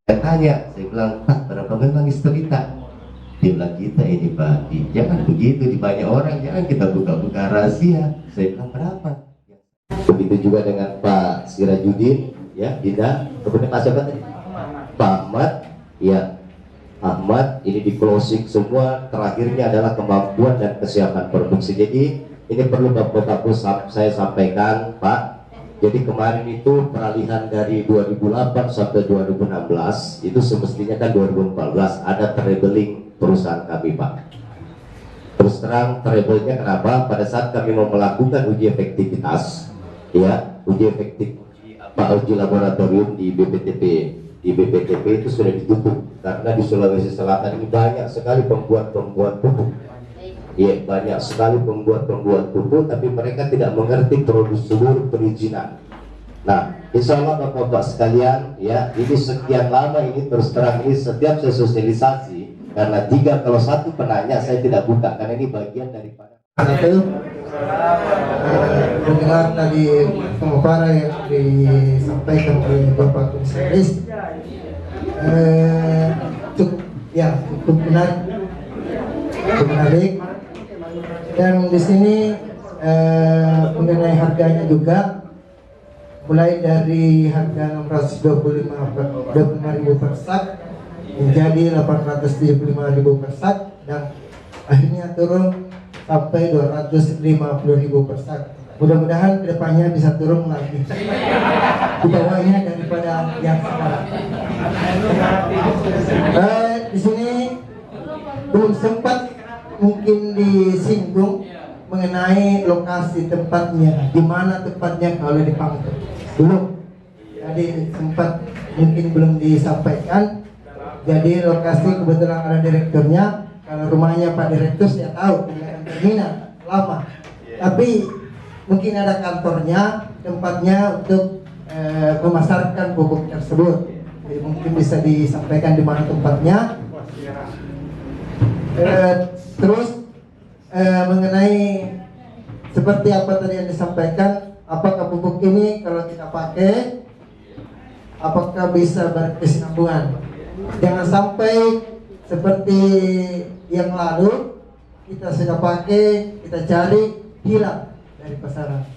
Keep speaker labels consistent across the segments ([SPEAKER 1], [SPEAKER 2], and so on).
[SPEAKER 1] Saya tanya, saya bilang, Pak, berapa memang historita? Dia bilang, kita ini Pak, jangan begitu di banyak orang, jangan kita buka-buka rahasia. Saya bilang, berapa? Begitu juga dengan Pak Sirajudin, ya, Dinda, kemudian Pak siapa tadi? Pak Ahmad, ya, Ahmad, ini di closing semua, terakhirnya adalah kemampuan dan kesiapan produksi. Jadi ini perlu Bapak-Bapak saya sampaikan, Pak. Jadi kemarin itu peralihan dari 2008 sampai 2016 itu semestinya kan 2014 ada traveling perusahaan kami, Pak. Terus terang travelingnya kenapa? Pada saat kami mau melakukan uji efektivitas, ya uji efektif uji laboratorium di BPTP itu sudah ditutup karena di Sulawesi Selatan ini banyak sekali pembuat pupuk. Iya, banyak sekali pembuat pupuk, tapi mereka tidak mengerti prosedur perizinan. Nah, insya Allah Bapak-Bapak sekalian, ya, ini sekian lama ini terus terang ini setiap saya sosialisasi, karena kalau satu penanya saya tidak buka, karena ini bagian daripada.
[SPEAKER 2] Mendengar tadi pemaparan yang disampaikan oleh Bapak Komisaris, cukup menarik. Dan di sini mengenai harganya juga, mulai dari harga 625.000 per sak menjadi 875.000 per sak, dan akhirnya turun sampai 250.000 per sak. Mudah-mudahan kedepannya bisa turun lagi di bawahnya daripada yang sekarang. Di sini belum sempat mungkin disinggung mengenai lokasi tempatnya, di mana tempatnya kalau di Pangkep belum. Jadi sempat mungkin belum disampaikan. Jadi lokasi kebetulan ada direkturnya. Kalau rumahnya Pak Direktur saya tahu dengan terminal lama. Tapi mungkin ada kantornya, tempatnya untuk memasarkan pupuk tersebut. Jadi mungkin bisa disampaikan di mana tempatnya. Terus mengenai seperti apa tadi yang disampaikan, apakah pupuk ini kalau kita pakai, apakah bisa berkesinambungan? Jangan sampai seperti yang lalu kita sudah pakai, kita cari hilang dari pasaran.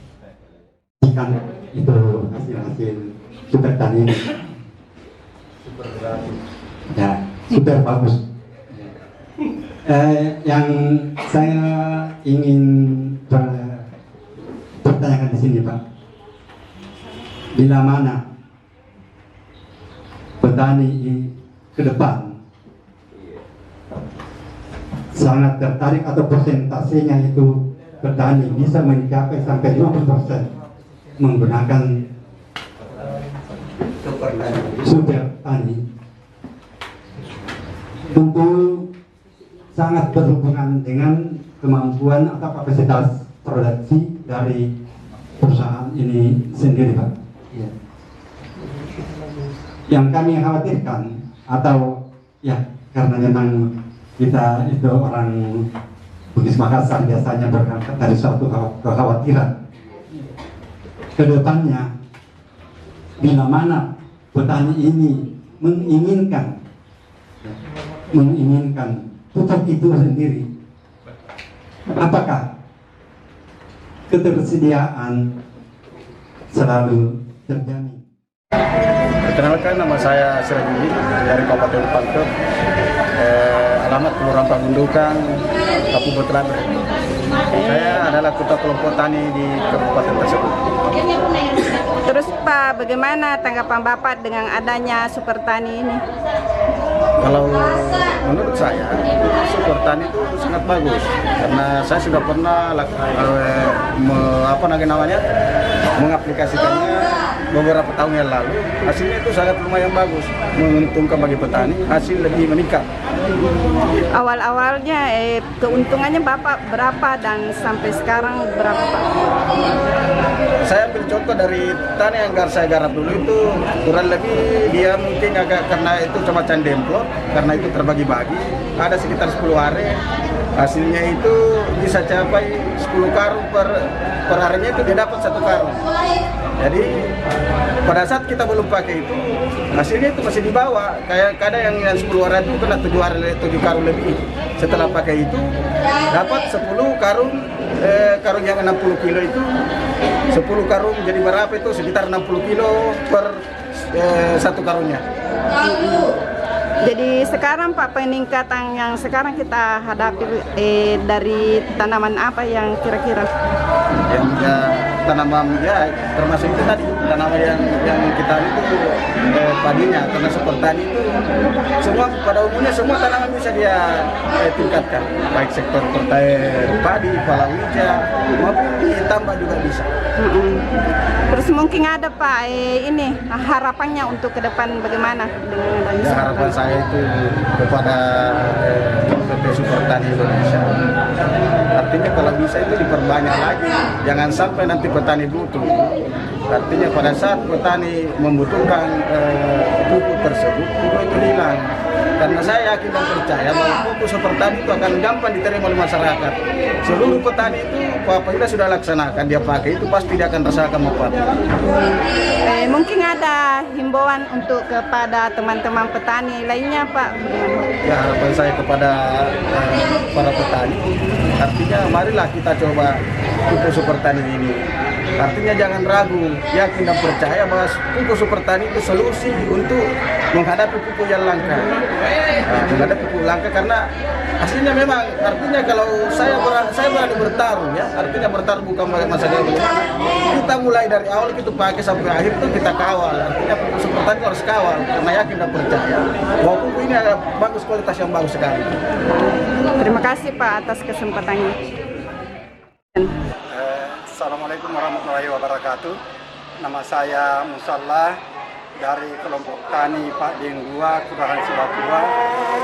[SPEAKER 3] Ikan itu hasil super tani, ya super bagus. Yang saya ingin pertanyakan di sini, Pak, bila mana petani ke depan sangat tertarik atau persentasenya itu petani bisa mencapai sampai 50% menggunakan super tani, tentu sangat berhubungan dengan kemampuan atau kapasitas produksi dari perusahaan ini sendiri, Pak. Ya. Yang kami khawatirkan atau ya karena memang kita itu orang Bugis Makassar biasanya berangkat dari suatu kekhawatiran ke depannya, bila mana petani ini menginginkan pupuk itu sendiri, apakah ketersediaan selalu terjamin?
[SPEAKER 4] Perkenalkan, nama saya Sirajudin dari Kabupaten Pangkep, alamat Kelurahan Pagundukan, Kabupaten Telaga. Saya adalah ketua kelompok tani di kabupaten tersebut.
[SPEAKER 5] Terus Pak, bagaimana tanggapan Bapak dengan adanya super tani ini?
[SPEAKER 4] Kalau menurut saya, super tani itu sangat bagus karena saya sudah pernah mengaplikasikannya beberapa tahun yang lalu. Hasilnya itu sangat lumayan bagus, menguntungkan bagi petani, hasil lebih meningkat.
[SPEAKER 5] Awal-awalnya keuntungannya Bapak berapa dan sampai sekarang berapa, Pak?
[SPEAKER 4] Saya ambil contoh dari tani yang saya garap dulu itu kurang lebih dia mungkin agak, karena itu semacam demplot, karena itu terbagi-bagi, ada sekitar 10 aren, hasilnya itu bisa capai 10 karung per per harinya itu dia dapat 1 karung. Jadi pada saat kita belum pakai itu, hasilnya itu masih dibawa. Kayak kadang yang 10 hari itu kena 7 karung lebih. Setelah pakai itu dapat 10 karung, karung yang 60 kilo itu 10 karung jadi berapa itu sekitar 60 kilo per 1 karungnya.
[SPEAKER 5] Jadi sekarang Pak, peningkatan yang sekarang kita hadapi dari tanaman apa yang kira-kira?
[SPEAKER 4] Ya, tanaman ya termasuk itu tadi tanaman yang kita itu padinya, karena super tani itu semua pada umumnya semua tanaman bisa dia tingkatkan, baik sektor padi, palawija maupun ditambah juga bisa.
[SPEAKER 5] Terus mungkin ada Pak ini harapannya untuk ke depan bagaimana dengan adanya
[SPEAKER 4] Ya, harapan saya itu kepada PT Super Tani Indonesia, artinya kalau bisa itu diperbanyak lagi, jangan sampai nanti petani butuh. Artinya pada saat petani membutuhkan pupuk tersebut, pupuk itu hilang. Karena saya yakin dan percaya bahwa pupuk Super Tani itu akan gampang diterima oleh masyarakat. Seluruh petani itu apabila sudah laksanakan, dia pakai itu pasti dia akan rasakan manfaatnya.
[SPEAKER 5] Mungkin ada himbauan untuk kepada teman-teman petani lainnya Pak?
[SPEAKER 4] Ya, harapan saya kepada para petani, artinya marilah kita coba pupuk Super Tani ini. Artinya jangan ragu, yakin dan percaya bahwa pupuk Super Tani itu solusi untuk menghadapi pupuk yang langka. Menghadapi pupuk langka karena hasilnya memang, artinya kalau saya berani bertarung ya, artinya bertarung bukan masalah bagaimana. Kita mulai dari awal kita pakai sampai akhir itu kita kawal. Artinya pupuk Super Tani harus kawal karena yakin dan percaya bahwa pupuk ini ada bagus, kualitas yang bagus sekali.
[SPEAKER 5] Terima kasih Pak atas kesempatannya.
[SPEAKER 3] Assalamualaikum warahmatullahi wabarakatuh. Nama saya Musalla dari kelompok tani Pak Deng 2, Kelurahan Sibatua,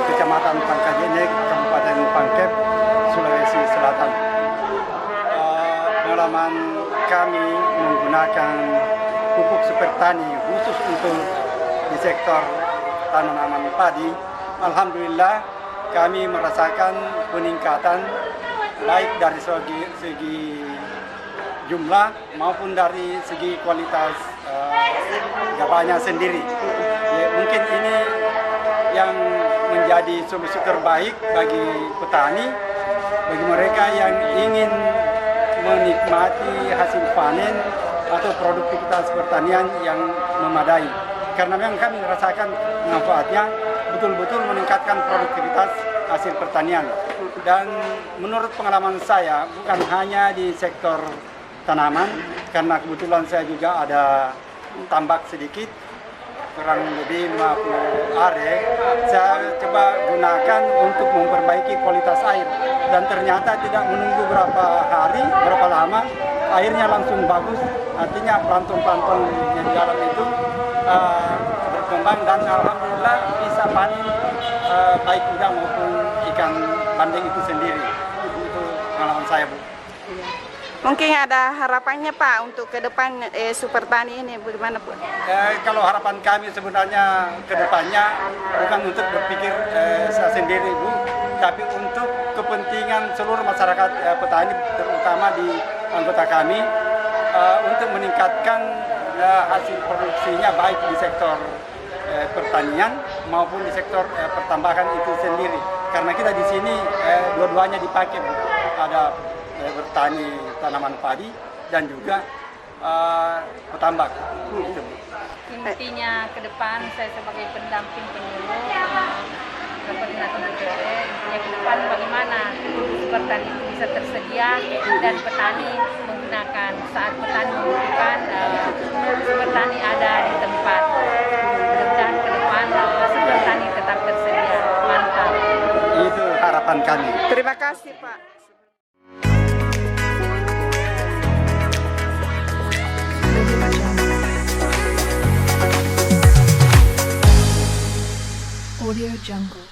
[SPEAKER 3] Kecamatan Pangkajenek, Kabupaten Pangkep, Sulawesi Selatan. Pengalaman kami menggunakan pupuk Super Tani khusus untuk di sektor tanaman padi, alhamdulillah kami merasakan peningkatan baik dari segi jumlah maupun dari segi kualitas gabahnya sendiri. Ya, mungkin ini yang menjadi solusi terbaik bagi petani, bagi mereka yang ingin menikmati hasil panen atau produktivitas pertanian yang memadai. Karena memang kami merasakan manfaatnya, betul-betul meningkatkan produktivitas hasil pertanian. Dan menurut pengalaman saya, bukan hanya di sektor tanaman, karena kebetulan saya juga ada tambak sedikit, kurang lebih 50 are, saya coba gunakan untuk memperbaiki kualitas air, dan ternyata tidak menunggu berapa hari, berapa lama, airnya langsung bagus. Artinya plankton-plankton yang di dalam itu berkembang dan alhamdulillah bisa panen baik udang maupun ikan bandeng itu sendiri. Itu pengalaman saya, Bu.
[SPEAKER 5] Mungkin ada harapannya Pak untuk ke depan Super Tani ini bagaimana Bu?
[SPEAKER 3] Kalau harapan kami sebenarnya ke depannya bukan untuk berpikir saya sendiri, Bu, tapi untuk kepentingan seluruh masyarakat petani, terutama di anggota kami, untuk meningkatkan hasil produksinya baik di sektor pertanian maupun di sektor pertambakan itu sendiri. Karena kita di sini dua-duanya dipakai, Bu. Ada bertani tanaman padi dan juga petambak.
[SPEAKER 6] Intinya ke depan saya sebagai pendamping penyuluh koordinator BPD, intinya ke depan bagaimana Super Tani itu bisa tersedia dan petani menggunakan saat petani membutuhkan Super Tani ada di tempat. Dan ke depan Super Tani tetap tersedia. Mantap.
[SPEAKER 3] Itu harapan kami.
[SPEAKER 5] Terima kasih Pak.
[SPEAKER 7] Audio Jungle.